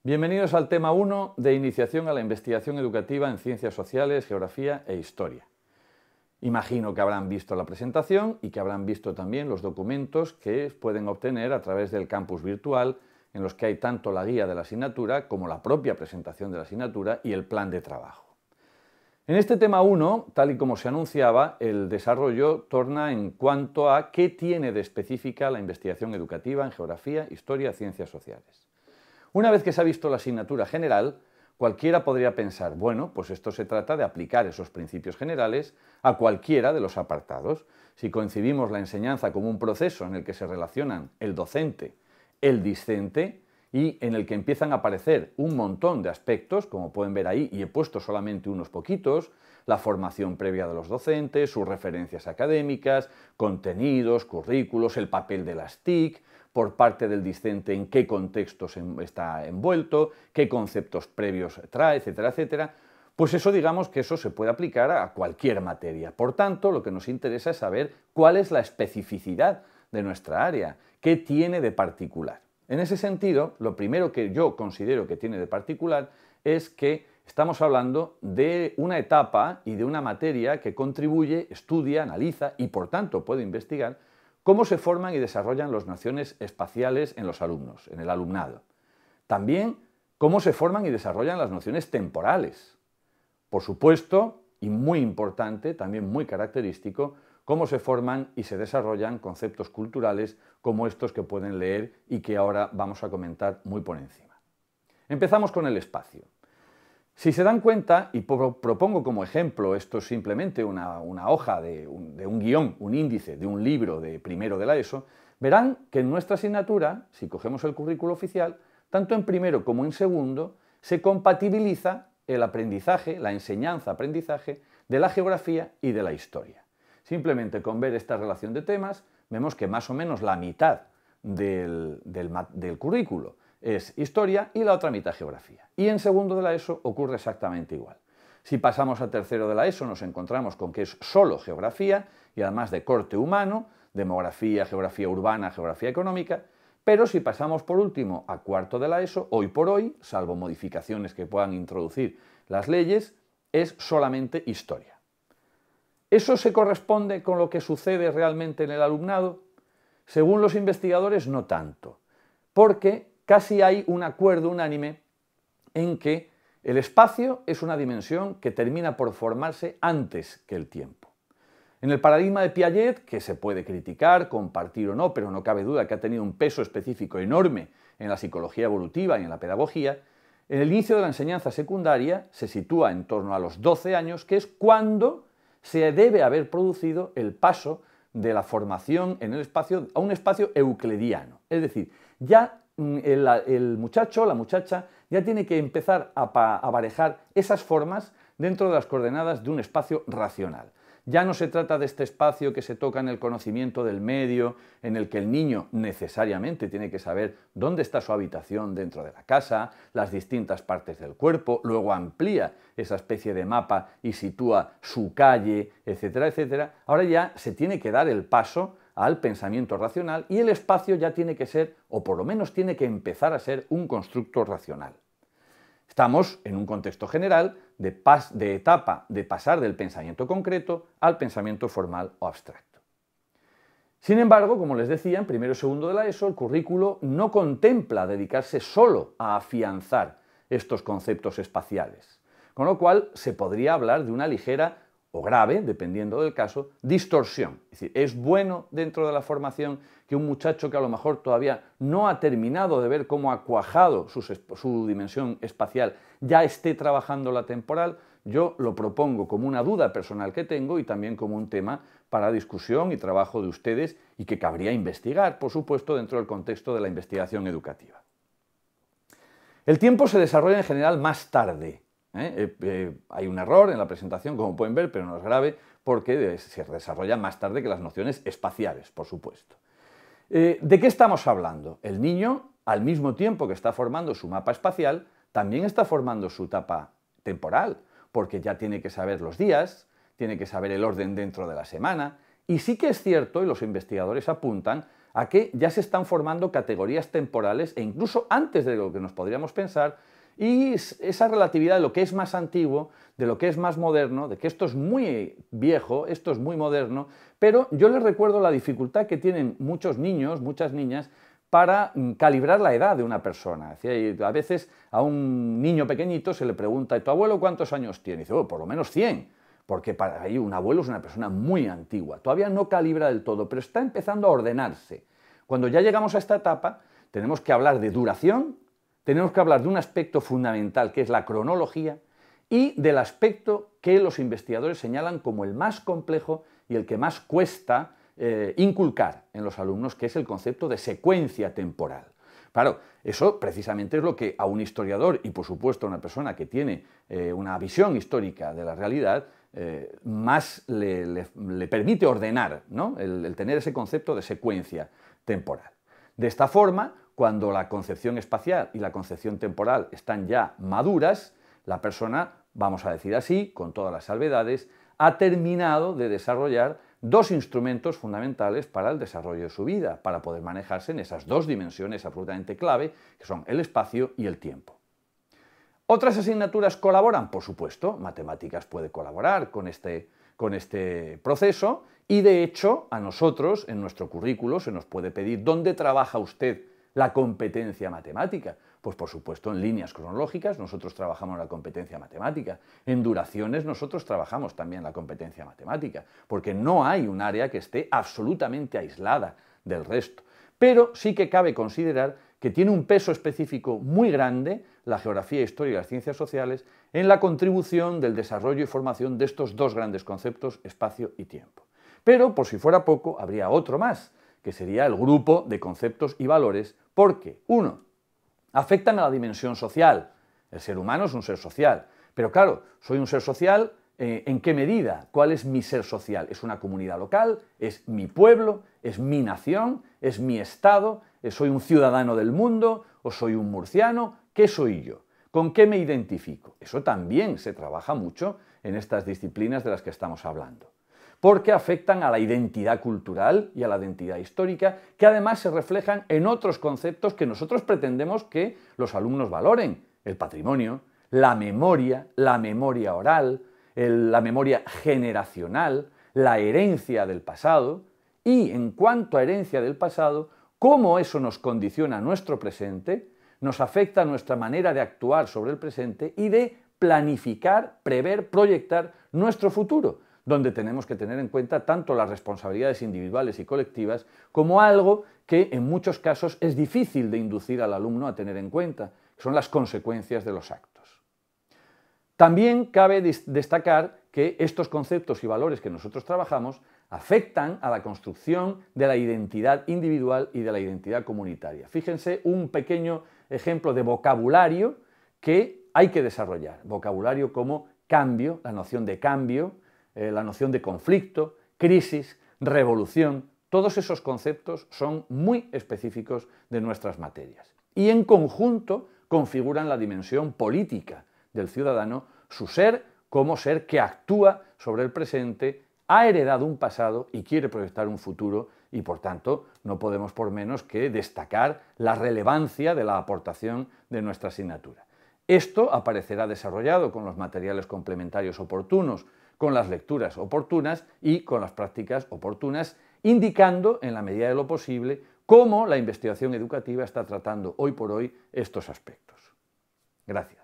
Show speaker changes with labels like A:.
A: Bienvenidos al tema 1 de Iniciación a la Investigación Educativa en Ciencias Sociales, Geografía e Historia. Imagino que habrán visto la presentación y que habrán visto también los documentos que pueden obtener a través del campus virtual, en los que hay tanto la guía de la asignatura como la propia presentación de la asignatura y el plan de trabajo. En este tema 1, tal y como se anunciaba, el desarrollo torna en cuanto a qué tiene de específica la investigación educativa en Geografía, Historia y Ciencias Sociales. Una vez que se ha visto la asignatura general, cualquiera podría pensar, bueno, pues esto se trata de aplicar esos principios generales a cualquiera de los apartados. Si concebimos la enseñanza como un proceso en el que se relacionan el docente, el discente, y en el que empiezan a aparecer un montón de aspectos, como pueden ver ahí, y he puesto solamente unos poquitos: la formación previa de los docentes, sus referencias académicas, contenidos, currículos, el papel de las TIC, por parte del discente en qué contextos está envuelto, qué conceptos previos trae, etcétera, etcétera. Pues eso, digamos que eso se puede aplicar a cualquier materia. Por tanto, lo que nos interesa es saber cuál es la especificidad de nuestra área, qué tiene de particular. En ese sentido, lo primero que yo considero que tiene de particular es que estamos hablando de una etapa y de una materia que contribuye, estudia, analiza y por tanto puede investigar cómo se forman y desarrollan las nociones espaciales en los alumnos, en el alumnado. También cómo se forman y desarrollan las nociones temporales. Por supuesto, y muy importante, también muy característico, cómo se forman y se desarrollan conceptos culturales como estos que pueden leer y que ahora vamos a comentar muy por encima. Empezamos con el espacio. Si se dan cuenta, y propongo como ejemplo, esto es simplemente una hoja de un guión, un índice de un libro de primero de la ESO, verán que en nuestra asignatura, si cogemos el currículo oficial, tanto en primero como en segundo, se compatibiliza el aprendizaje, la enseñanza-aprendizaje de la geografía y de la historia. Simplemente con ver esta relación de temas, vemos que más o menos la mitad del currículo es historia y la otra mitad geografía. Y en segundo de la ESO ocurre exactamente igual. Si pasamos a tercero de la ESO nos encontramos con que es solo geografía y además de corte humano, demografía, geografía urbana, geografía económica. Pero si pasamos por último a cuarto de la ESO, hoy por hoy, salvo modificaciones que puedan introducir las leyes, es solamente historia. ¿Eso se corresponde con lo que sucede realmente en el alumnado? Según los investigadores, no tanto, porque casi hay un acuerdo unánime en que el espacio es una dimensión que termina por formarse antes que el tiempo. En el paradigma de Piaget, que se puede criticar, compartir o no, pero no cabe duda que ha tenido un peso específico enorme en la psicología evolutiva y en la pedagogía, en el inicio de la enseñanza secundaria se sitúa en torno a los 12 años, que es cuando se debe haber producido el paso de la formación en el espacio a un espacio euclidiano. Es decir, ya el muchacho o la muchacha ya tiene que empezar a barajar esas formas dentro de las coordenadas de un espacio racional. Ya no se trata de este espacio que se toca en el conocimiento del medio, en el que el niño necesariamente tiene que saber dónde está su habitación dentro de la casa, las distintas partes del cuerpo, luego amplía esa especie de mapa y sitúa su calle, etcétera, etcétera. Ahora ya se tiene que dar el paso al pensamiento racional y el espacio ya tiene que ser, o por lo menos tiene que empezar a ser, un constructo racional. Estamos en un contexto general de etapa de pasar del pensamiento concreto al pensamiento formal o abstracto. Sin embargo, como les decía, en primero y segundo de la ESO, el currículo no contempla dedicarse solo a afianzar estos conceptos espaciales, con lo cual se podría hablar de una ligera o grave, dependiendo del caso, distorsión. Es decir, es bueno dentro de la formación que un muchacho que a lo mejor todavía no ha terminado de ver cómo ha cuajado su dimensión espacial ya esté trabajando la temporal. Yo lo propongo como una duda personal que tengo y también como un tema para discusión y trabajo de ustedes y que cabría investigar, por supuesto, dentro del contexto de la investigación educativa. El tiempo se desarrolla en general más tarde. Hay un error en la presentación, como pueden ver, pero no es grave, porque se desarrolla más tarde que las nociones espaciales, por supuesto. ¿De qué estamos hablando? El niño, al mismo tiempo que está formando su mapa espacial, también está formando su etapa temporal, porque ya tiene que saber los días, tiene que saber el orden dentro de la semana, y sí que es cierto, y los investigadores apuntan, a que ya se están formando categorías temporales e incluso antes de lo que nos podríamos pensar, y esa relatividad de lo que es más antiguo, de lo que es más moderno, de que esto es muy viejo, esto es muy moderno, pero yo les recuerdo la dificultad que tienen muchos niños, muchas niñas, para calibrar la edad de una persona. A veces a un niño pequeñito se le pregunta, ¿y tu abuelo cuántos años tiene? Y dice, por lo menos 100, porque para ahí un abuelo es una persona muy antigua. Todavía no calibra del todo, pero está empezando a ordenarse. Cuando ya llegamos a esta etapa, tenemos que hablar de duración, tenemos que hablar de un aspecto fundamental que es la cronología y del aspecto que los investigadores señalan como el más complejo y el que más cuesta inculcar en los alumnos, que es el concepto de secuencia temporal. Claro, eso precisamente es lo que a un historiador y por supuesto a una persona que tiene una visión histórica de la realidad más le permite ordenar, ¿no? el tener ese concepto de secuencia temporal. De esta forma, cuando la concepción espacial y la concepción temporal están ya maduras, la persona, vamos a decir así, con todas las salvedades, ha terminado de desarrollar dos instrumentos fundamentales para el desarrollo de su vida, para poder manejarse en esas dos dimensiones absolutamente clave, que son el espacio y el tiempo. ¿Otras asignaturas colaboran? Por supuesto, matemáticas puede colaborar con este proceso y de hecho a nosotros en nuestro currículo se nos puede pedir ¿dónde trabaja usted la competencia matemática? Pues por supuesto en líneas cronológicas nosotros trabajamos la competencia matemática, en duraciones nosotros trabajamos también la competencia matemática, porque no hay un área que esté absolutamente aislada del resto. Pero sí que cabe considerar que tiene un peso específico muy grande la geografía, historia y las ciencias sociales en la contribución del desarrollo y formación de estos dos grandes conceptos, espacio y tiempo. Pero, por si fuera poco, habría otro más, que sería el grupo de conceptos y valores, porque, uno, afectan a la dimensión social. El ser humano es un ser social, pero claro, soy un ser social, ¿en qué medida? ¿Cuál es mi ser social? ¿Es una comunidad local? ¿Es mi pueblo? ¿Es mi nación? ¿Es mi estado? ¿Soy un ciudadano del mundo? ¿O soy un murciano? ¿Qué soy yo? ¿Con qué me identifico? Eso también se trabaja mucho en estas disciplinas de las que estamos hablando, porque afectan a la identidad cultural y a la identidad histórica, que además se reflejan en otros conceptos que nosotros pretendemos que los alumnos valoren: el patrimonio, la memoria oral, la memoria generacional, la herencia del pasado, y en cuanto a herencia del pasado, cómo eso nos condiciona nuestro presente, nos afecta nuestra manera de actuar sobre el presente y de planificar, prever, proyectar nuestro futuro, donde tenemos que tener en cuenta tanto las responsabilidades individuales y colectivas como algo que en muchos casos es difícil de inducir al alumno a tener en cuenta, que son las consecuencias de los actos. También cabe destacar que estos conceptos y valores que nosotros trabajamos afectan a la construcción de la identidad individual y de la identidad comunitaria. Fíjense un pequeño ejemplo de vocabulario que hay que desarrollar. Vocabulario como cambio, la noción de cambio, la noción de conflicto, crisis, revolución. Todos esos conceptos son muy específicos de nuestras materias y en conjunto configuran la dimensión política del ciudadano, su ser como ser que actúa sobre el presente, ha heredado un pasado y quiere proyectar un futuro, y por tanto no podemos por menos que destacar la relevancia de la aportación de nuestra asignatura. Esto aparecerá desarrollado con los materiales complementarios oportunos, con las lecturas oportunas y con las prácticas oportunas, indicando en la medida de lo posible cómo la investigación educativa está tratando hoy por hoy estos aspectos. Gracias.